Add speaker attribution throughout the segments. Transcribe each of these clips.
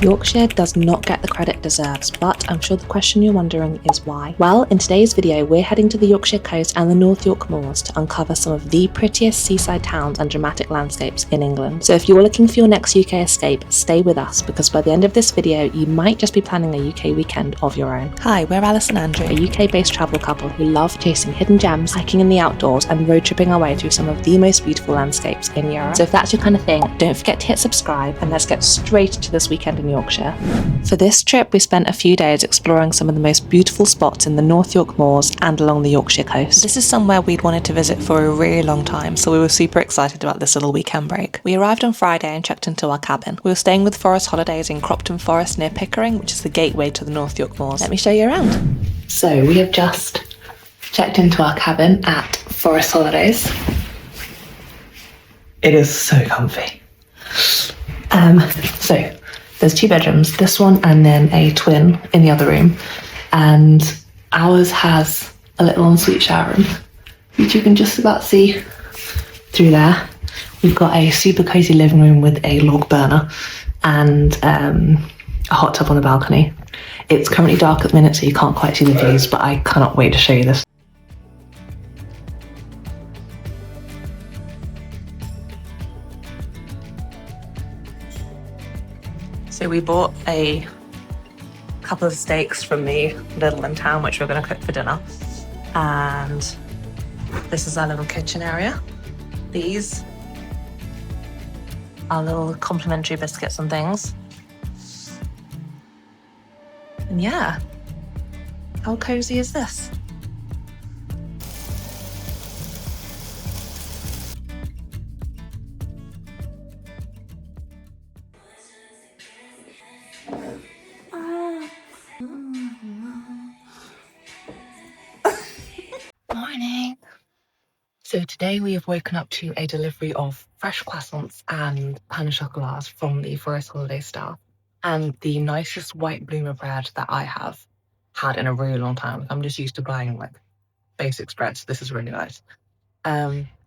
Speaker 1: Yorkshire does not get the credit it deserves, but I'm sure the question you're wondering is why. Well, in today's video, we're heading to the Yorkshire coast and the North York Moors to uncover some of the prettiest seaside towns and dramatic landscapes in England. So if you're looking for your next UK escape, stay with us, because by the end of this video, you might just be planning a UK weekend of your own. Hi, we're Alice and Andrew, a UK-based travel couple who love chasing hidden gems, hiking in the outdoors, and road tripping our way through some of the most beautiful landscapes in Europe. So if that's your kind of thing, don't forget to hit subscribe, and let's get straight to this weekend in Yorkshire. For this trip, we spent a few days exploring some of the most beautiful spots in the North York Moors and along the Yorkshire coast. This is somewhere we'd wanted to visit for a really long time, so we were super excited about this little weekend break. We arrived on Friday and checked into our cabin. We were staying with Forest Holidays in Cropton Forest near Pickering, which is the gateway to the North York Moors. Let me show you around. So we have just checked into our cabin at Forest Holidays. It is so comfy. So there's two bedrooms, this one and then a twin in the other room, and ours has a little ensuite shower room, which you can just about see through there. We've got a super cozy living room with a log burner and a hot tub on the balcony. It's currently dark at the minute, so you can't quite see the views, but I cannot wait to show you this. So we bought a couple of steaks from the Little in town, which we're going to cook for dinner. And this is our little kitchen area. These are little complimentary biscuits and things. And yeah, how cozy is this? Morning. So today we have woken up to a delivery of fresh croissants and pain au chocolat from the Forest Holiday staff, and the nicest white bloomer bread that I have had in a really long time. I'm just used to buying like basic spreads. This is really nice.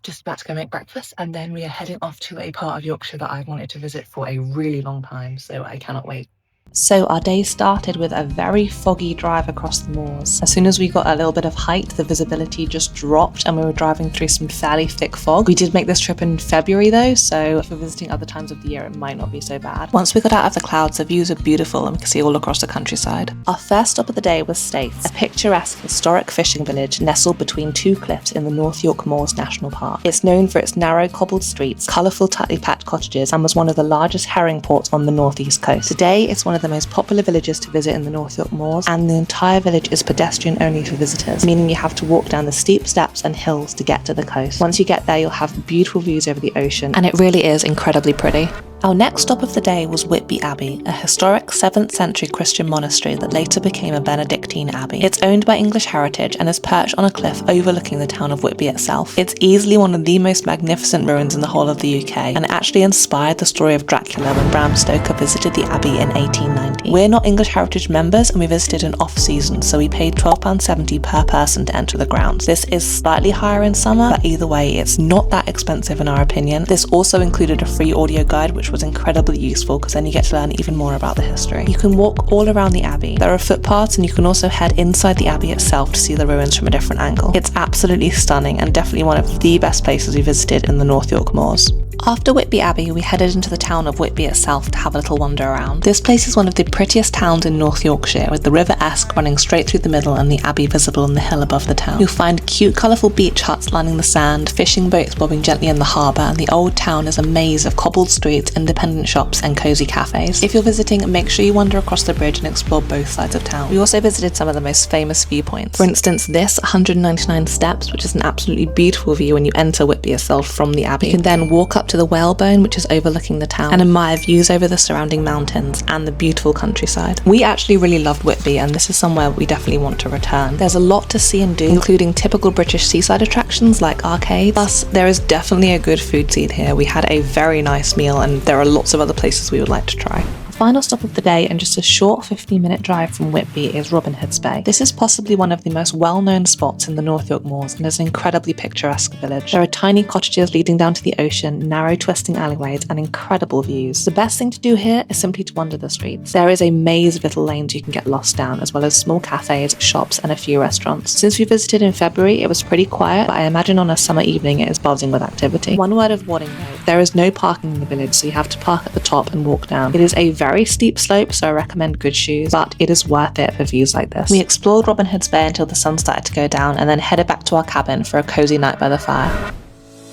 Speaker 1: Just about to go make breakfast, and then we are heading off to a part of Yorkshire that I've wanted to visit for a really long time, so I cannot wait. So our day started with a very foggy drive across the moors. As soon as we got a little bit of height, the visibility just dropped and we were driving through some fairly thick fog. We did make this trip in February though, so if you're visiting other times of the year, it might not be so bad. Once we got out of the clouds, the views are beautiful and we could see all across the countryside. Our first stop of the day was Staithes, a picturesque historic fishing village nestled between two cliffs in the North York Moors National Park. It's known for its narrow cobbled streets, colourful tightly packed cottages, and was one of the largest herring ports on the northeast coast. Today, it's one of the most popular villages to visit in the North York Moors, and the entire village is pedestrian only for visitors, meaning you have to walk down the steep steps and hills to get to the coast. Once you get there, you'll have beautiful views over the ocean, and it really is incredibly pretty. Our next stop of the day was Whitby Abbey, a historic 7th century Christian monastery that later became a Benedictine abbey. It's owned by English Heritage and is perched on a cliff overlooking the town of Whitby itself. It's easily one of the most magnificent ruins in the whole of the UK, and it actually inspired the story of Dracula when Bram Stoker visited the abbey in 1890. We're not English Heritage members and we visited in off-season, so we paid £12.70 per person to enter the grounds. This is slightly higher in summer, but either way, it's not that expensive in our opinion. This also included a free audio guide, which was incredibly useful because then you get to learn even more about the history. You can walk all around the abbey. There are footpaths and you can also head inside the abbey itself to see the ruins from a different angle. It's absolutely stunning and definitely one of the best places we visited in the North York Moors. After Whitby Abbey, we headed into the town of Whitby itself to have a little wander around. This place is one of the prettiest towns in North Yorkshire, with the River Esk running straight through the middle and the abbey visible on the hill above the town. You'll find cute colourful beach huts lining the sand, fishing boats bobbing gently in the harbour, and the old town is a maze of cobbled streets, independent shops and cosy cafes. If you're visiting, make sure you wander across the bridge and explore both sides of town. We also visited some of the most famous viewpoints. For instance, this 199 steps, which is an absolutely beautiful view when you enter Whitby itself from the abbey. You can then walk up to the Whalebone, which is overlooking the town, and admire views over the surrounding mountains and the beautiful countryside. We actually really loved Whitby, and this is somewhere we definitely want to return. There's a lot to see and do, including typical British seaside attractions like arcades. Plus, there is definitely a good food scene here. We had a very nice meal and there are lots of other places we would like to try.
Speaker 2: final stop of the day and just a short 15-minute drive from Whitby is Robin Hood's Bay. This is possibly one of the most well-known spots in the North York Moors and is an incredibly picturesque village. There are tiny cottages leading down to the ocean, narrow twisting alleyways and incredible views. The best thing to do here is simply to wander the streets. There is a maze of little lanes you can get lost down, as well as small cafes, shops and a few restaurants. Since we visited in February, it was pretty quiet, but I imagine on a summer evening it is buzzing with activity. One word of warning though, there is no parking in the village, so you have to park at the top and walk down. It is a very steep slope, so I recommend good shoes, but it is worth it for views like this. We explored Robin Hood's Bay until the sun started to go down and then headed back to our cabin for a cosy night by the fire.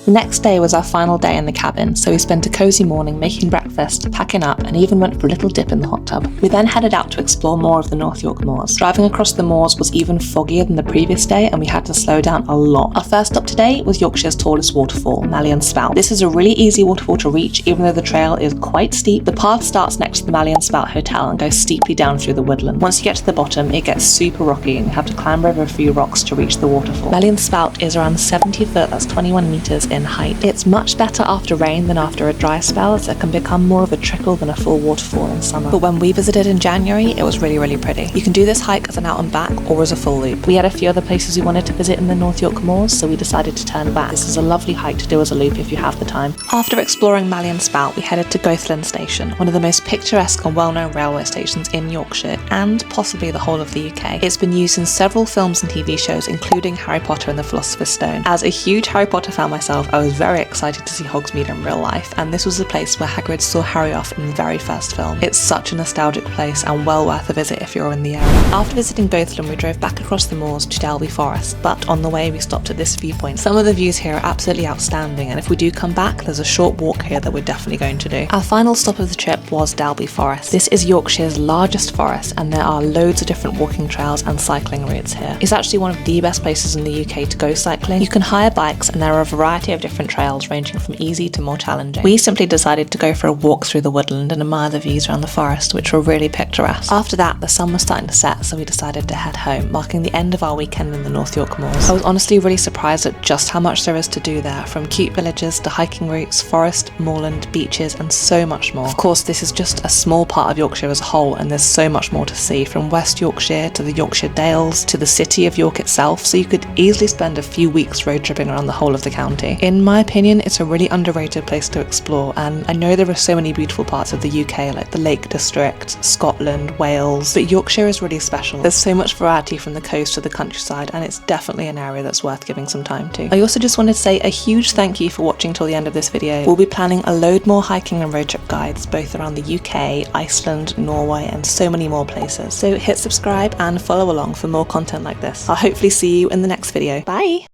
Speaker 2: The next day was our final day in the cabin, so we spent a cosy morning making breakfast, packing up, and even went for a little dip in the hot tub. We then headed out to explore more of the North York Moors. Driving across the moors was even foggier than the previous day, and we had to slow down a lot. Our first stop today was Yorkshire's tallest waterfall, Mallyan Spout. This is a really easy waterfall to reach, even though the trail is quite steep. The path starts next to the Mallyan Spout Hotel and goes steeply down through the woodland. Once you get to the bottom, it gets super rocky and you have to clamber over a few rocks to reach the waterfall. Mallyan Spout is around 70 foot, that's 21 metres in height. It's much better after rain than after a dry spell, as it can become more of a trickle than a full waterfall in summer. But when we visited in January, it was really pretty. You can do this hike as an out and back or as a full loop. We had a few other places we wanted to visit in the North York Moors, so we decided to turn back. This is a lovely hike to do as a loop if you have the time. After exploring Mallyan Spout, we headed to Goathland Station, one of the most picturesque and well-known railway stations in Yorkshire and possibly the whole of the UK. It's been used in several films and TV shows, including Harry Potter and the Philosopher's Stone. As a huge Harry Potter fan myself, I was very excited to see Hogsmeade in real life, and this was the place where Hagrid saw Harry off in the very first film. It's such a nostalgic place and well worth a visit if you're in the area. After visiting Goathland, we drove back across the moors to Dalby Forest, but on the way we stopped at this viewpoint. Some of the views here are absolutely outstanding, and if we do come back, there's a short walk here that we're definitely going to do. Our final stop of the trip was Dalby Forest. This is Yorkshire's largest forest, and there are loads of different walking trails and cycling routes here. It's actually one of the best places in the UK to go cycling. You can hire bikes, and there are a variety of different trails ranging from easy to more challenging. We simply decided to go for a walk through the woodland and admire the views around the forest, which were really picturesque. After that, the sun was starting to set, so we decided to head home, marking the end of our weekend in the North York Moors. I was honestly really surprised at just how much there is to do there, from cute villages to hiking routes, forest, moorland, beaches, and so much more. Of course, this is just a small part of Yorkshire as a whole, and there's so much more to see, from West Yorkshire to the Yorkshire Dales to the city of York itself, so you could easily spend a few weeks road tripping around the whole of the county. In my opinion, it's a really underrated place to explore, and I know there are so many beautiful parts of the UK like the Lake District, Scotland, Wales, but Yorkshire is really special. There's so much variety from the coast to the countryside, and it's definitely an area that's worth giving some time to. I also just wanted to say a huge thank you for watching till the end of this video. We'll be planning a load more hiking and road trip guides both around the UK, Iceland, Norway and so many more places. So hit subscribe and follow along for more content like this. I'll hopefully see you in the next video. Bye!